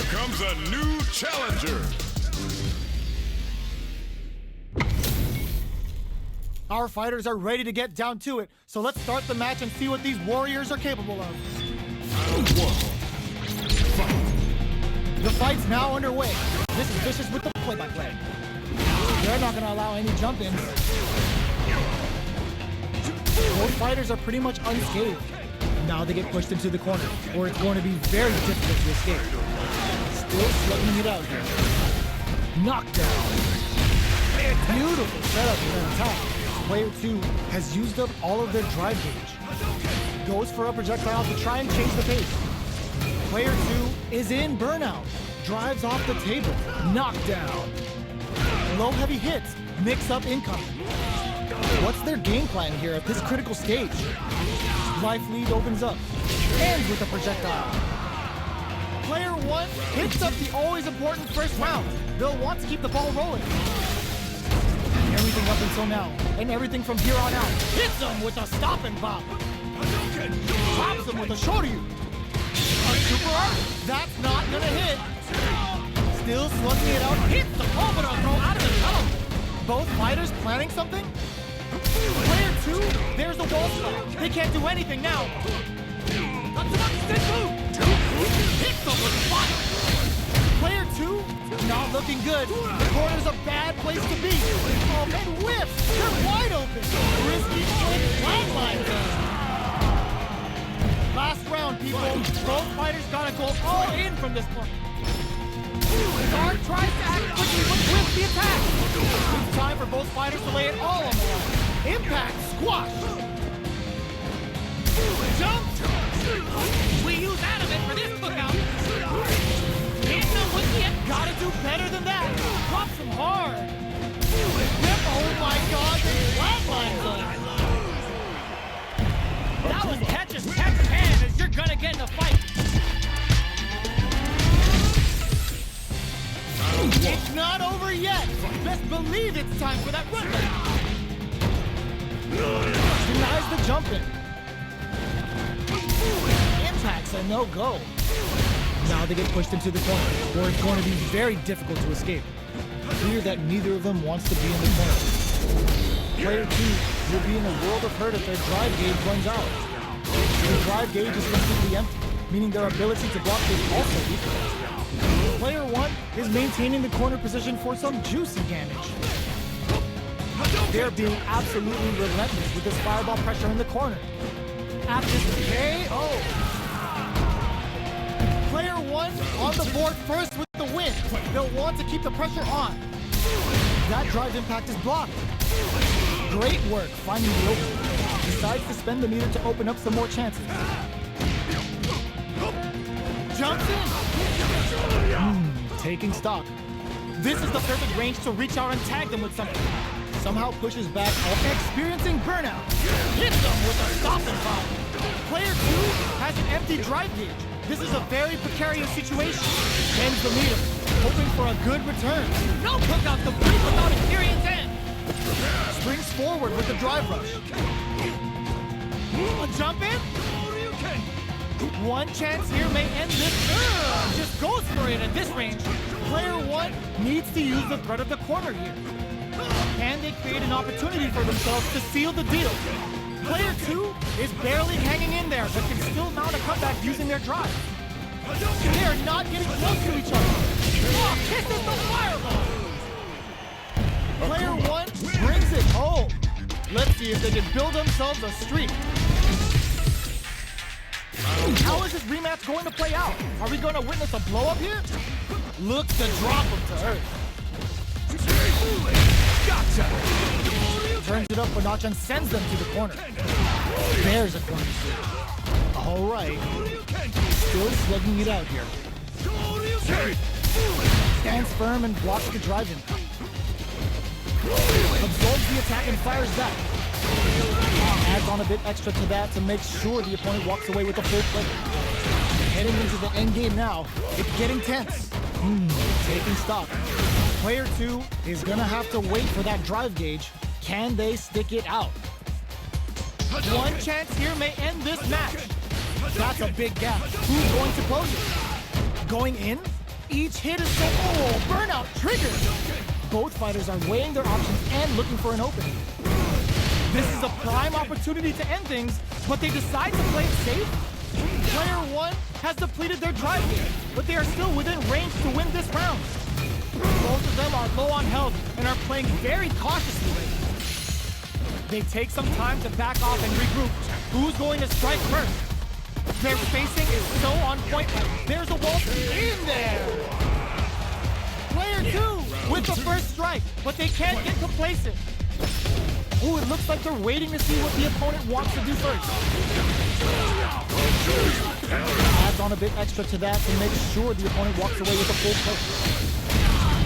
Comes a new challenger. Our fighters are ready to get down to it, so let's start the match and see what these warriors are capable of. The fight's now underway. This is Vicious with the play-by-play. They're not gonna allow any jump-ins. Both fighters are pretty much unscathed. Now they get pushed into the corner, where it's going to be very difficult to escape. Still slugging it out here. Knockdown. Beautiful setup for an attack. Player 2 has used up all of their drive gauge. Goes for a projectile to try and change the pace. Player 2 is in burnout. Drives off the table. Knockdown. Low heavy hits. Mix up incoming. What's their game plan here at this critical stage? Life lead opens up. Ends with a projectile. Player 1 hits up the always important first round. They'll want to keep the ball rolling. Everything up until now, and everything from here on out. Hits him with a stop and bop. Pops him with a shoryu. A super art? That's not gonna hit. Still slugging it out. Hits the Cobra throw out of the tunnel. Both fighters planning something? Player 2, there's the wall spot. They can't do anything now. Hits them with fire. Player 2, not looking good. The corner's a bad place to be. Oh, man, whiffs. They're wide open. Risky kick, flatline. Last round, people. Both fighters gotta go all in from this point. Guard tries to act quickly, but whiffs the attack. It's time for both fighters to lay it all on the line. Impact, squash. Jump. We use adamant for this cookout. Gotta do better than that. Drops him hard. Whip, oh my god, they flatline zone. That was catch as can as you're gonna get in a fight. It's not over yet. Best believe it's time for that run. Denies the jump in. Impact's a no-go. Now they get pushed into the corner, where it's going to be very difficult to escape. Clear that neither of them wants to be in the corner. Player 2 will be in a world of hurt if their drive gauge runs out. Their drive gauge is completely empty, meaning their ability to block is also equal. Player 1 is maintaining the corner position for some juicy damage. They're being absolutely relentless with this fireball pressure in the corner. At this KO. Player 1 on the board first with the win. They'll want to keep the pressure on. That drive impact is blocked. Great work finding the opening. Decides to spend the meter to open up some more chances. Jumps in. Taking stock. This is the perfect range to reach out and tag them with something. Somehow pushes back, experiencing burnout. Hits them with a stop and pop. Player 2 has an empty drive gauge. This is a very precarious situation. Bends the meter, hoping for a good return. No cookout complete without a serious end. Springs forward with the drive rush. A jump in? One chance here may end this. Just goes for it at this range. Player 1 needs to use the threat of the corner here. Can they create an opportunity for themselves to seal the deal? Player 2 is barely hanging in there, but can still mount a comeback using their drive. They are not getting close to each other. Oh, kisses the fireball! Player 1 brings it home. Let's see if they can build themselves a streak. How is this rematch going to play out? Are we going to witness a blow-up here? Looks to drop him to earth. Gotcha! Turns it up a notch and sends them to the corner. There's a corner streak. All right. Still slugging it out here. Stands firm and blocks the drive impact. Absorbs the attack and fires back. Adds on a bit extra to that to make sure the opponent walks away with a full plate. Heading into the end game now, it's getting tense. Taking stock. Player 2 is gonna have to wait for that drive gauge. Can they stick it out? One chance here may end this match. That's a big gap. Who's going to close it? Going in? Each hit is so... Oh, burnout triggered! Both fighters are weighing their options and looking for an opening. This is a prime opportunity to end things, but they decide to play it safe. Player 1 has depleted their drive gauge, but they are still within range to win this round. Both of them are low on health and are playing very cautiously right now. They take some time to back off and regroup. Who's going to strike first? Their spacing is so on point. There's a wall in there. Player 2 with the first strike, but they can't get complacent. Ooh, it looks like they're waiting to see what the opponent wants to do first. Adds on a bit extra to that to make sure the opponent walks away with a full plate.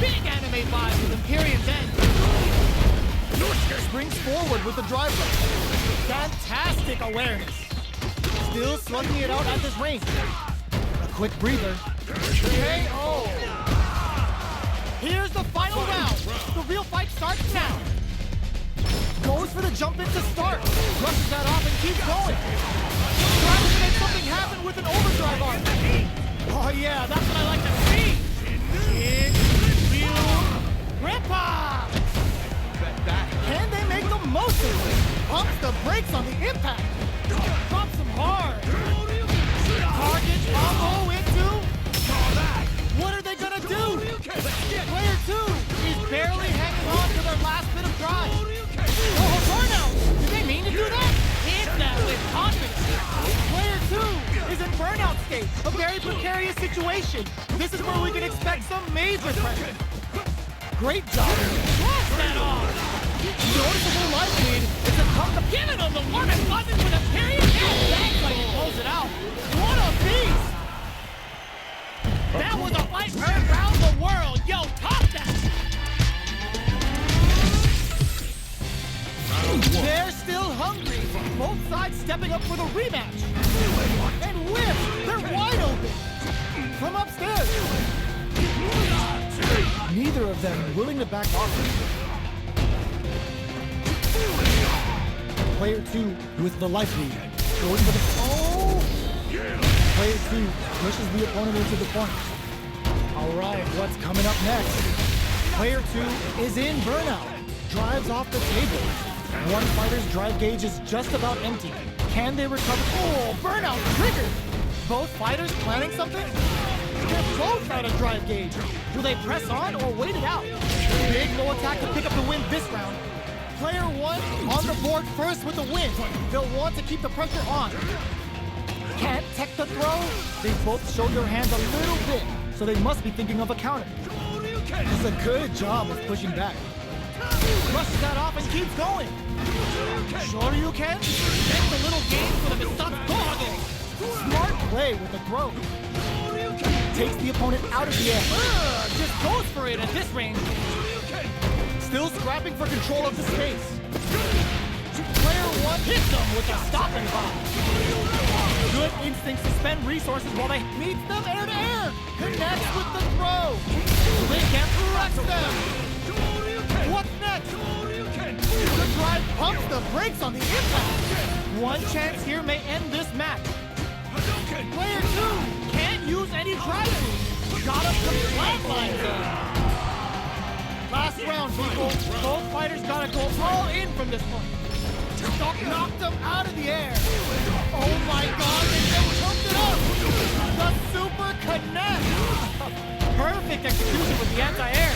Big anime vibe with Imperium's end. Springs forward with the drive right. Fantastic awareness. Still slugging it out at this range. A quick breather. KO. Here's the final round. The real fight starts now. Goes for the jump in to start. Rushes that off and keeps going. Tries to make something happen with an overdrive arm. Oh yeah, that's what I like to see. Big, real, rip-off. Can they make the most of it? Pumps the brakes on the impact. Drops him hard. Target combo into. What are they gonna do? Player 2 is barely hanging on to their last bit of drive. Oh, burnout! Did they mean to do that? Hit that with confidence. Player 2 is in burnout state, a very precarious situation. This is where we can expect some major pressure. Great job. Blast that off. Noticeable life lead is a come to giving them the warmest button with a period. And that's like he pulls it out. What a beast! That was a fight heard around the world. Yo, top that! They're still hungry. Both sides stepping up for the rematch. And whip! They're wide open. From upstairs. Neither of them willing to back off. Player 2 with the life lead. Going for the... Oh! Player 2 pushes the opponent into the corner. Alright, what's coming up next? Player 2 is in burnout. Drives off the table. One fighter's drive gauge is just about empty. Can they recover? Oh, burnout triggered! Both fighters planning something? They're both out of drive gauge. Do they press on or wait it out? Big no attack to pick up the win this round. Player 1 on the board first with the win. They'll want to keep the pressure on. Can't tech the throw. They both showed their hands a little bit, so they must be thinking of a counter. Does a good job of pushing back. Rushes that off and keeps going. Sure you can? Make the little game for the Mistop. Smart play with the throw. Takes the opponent out of the air. Just goes for it at this range. Still scrapping for control of the space. Player 1 hits them with a stopping bomb. Good instincts to spend resources while they meet them air to air. Connects with the throw. They can't press them. What's next? The drive pumps the brakes on the impact. One chance here may end this match. Player 2 can't use any drive moves. Got up some flatlines there. Last round, people. Both fighters gotta go all in from this point. Knocked them out of the air. Oh my god, they just jumped it up. The super connect. Perfect execution with the anti-air.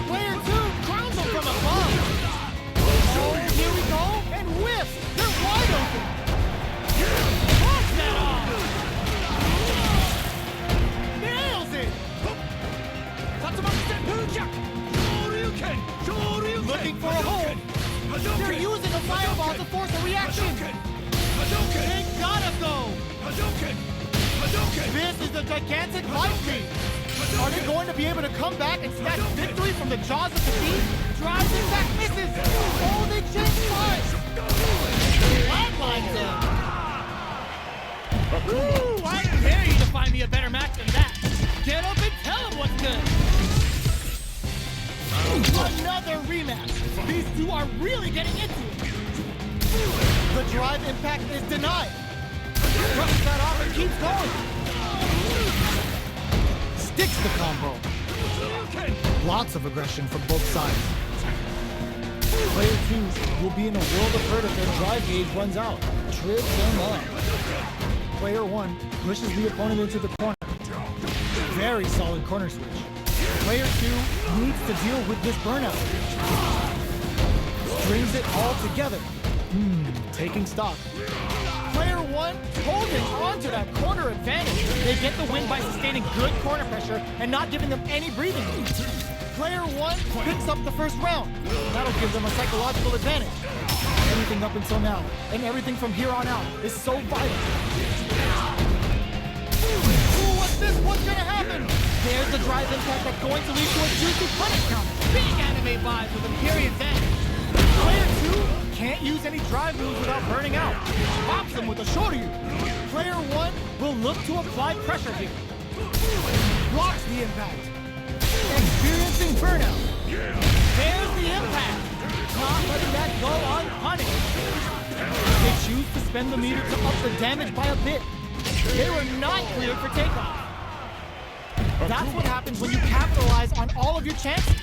Player 2 crowns them from above. Oh, here we go. And whiff. They're wide open. Watch that off. Nails it. Looking for a hold. They're using a fireball to force a reaction. They gotta go. This is a gigantic life lead. Are they going to be able to come back and snatch victory from the jaws of defeat? Drives impact misses. Oh, they changed sides. Flatlines him. Woo! I dare you to find me a better match than that. Get up and tell him what's good. Another rematch. These two are really getting into it. The drive impact is denied. Brushes that off and keeps going. Sticks the combo. Lots of aggression from both sides. Player 2 will be in a world of hurt if their drive gauge runs out. Trips them up. Player 1 pushes the opponent into the corner. Very solid corner switch. Player 2 needs to deal with this burnout. Strings it all together. Taking stock. Player 1 holding onto that corner advantage. They get the win by sustaining good corner pressure and not giving them any breathing room. Player 1 picks up the first round. That'll give them a psychological advantage. Everything up until now, and everything from here on out, is so vital. Ooh, what's this? What's gonna happen? There's the drive impact that's going to lead to a juicy punish counter. Big anime vibes with Imperium's end. Player 2 can't use any drive moves without burning out. Pops them with a shoryu. Player 1 will look to apply pressure here. Blocks the impact. Experiencing burnout. There's the impact. Not letting that go unpunished. They choose to spend the meter to up the damage by a bit. They were not cleared for takeoff. That's what happens when you capitalize on all of your chances.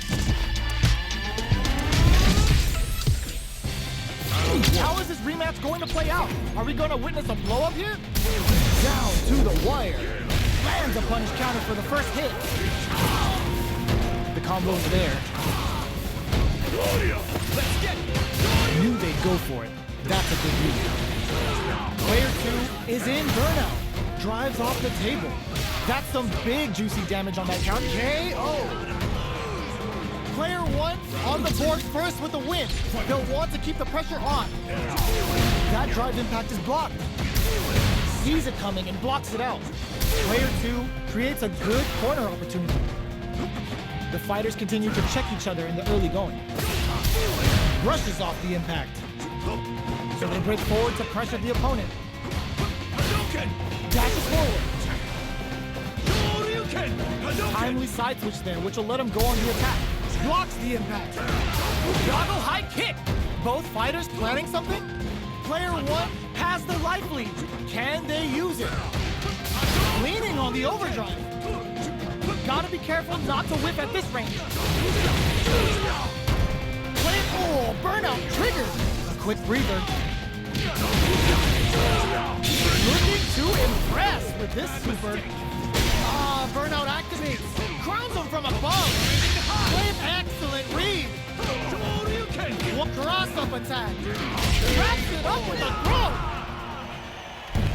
How is this rematch going to play out? Are we going to witness a blow-up here? Down to the wire. Lands a punish counter for the first hit. The combo's there. Let's get it. Knew they'd go for it. That's a good read. Player 2 is in burnout. Drives off the table. That's some big juicy damage on that count. KO! Player 1 on the board first with the win. They'll want to keep the pressure on. That drive impact is blocked. Sees it coming and blocks it out. Player 2 creates a good corner opportunity. The fighters continue to check each other in the early going. Brushes off the impact. So they break forward to pressure the opponent. Dashes forward. Timely side switch there, which will let him go on the attack. Blocks the impact. Doggo high kick. Both fighters planning something? Player 1 has the life lead. Can they use it? Leaning on the overdrive. Gotta be careful not to whip at this range. Oh, burnout triggered. A quick breather. Looking to impress with this super. Burnout activates. Crowns him from above. With excellent read. Cross-up attack. Wraps it up with a throw.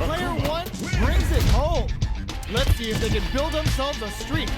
Player 1 brings it home. Let's see if they can build themselves a streak.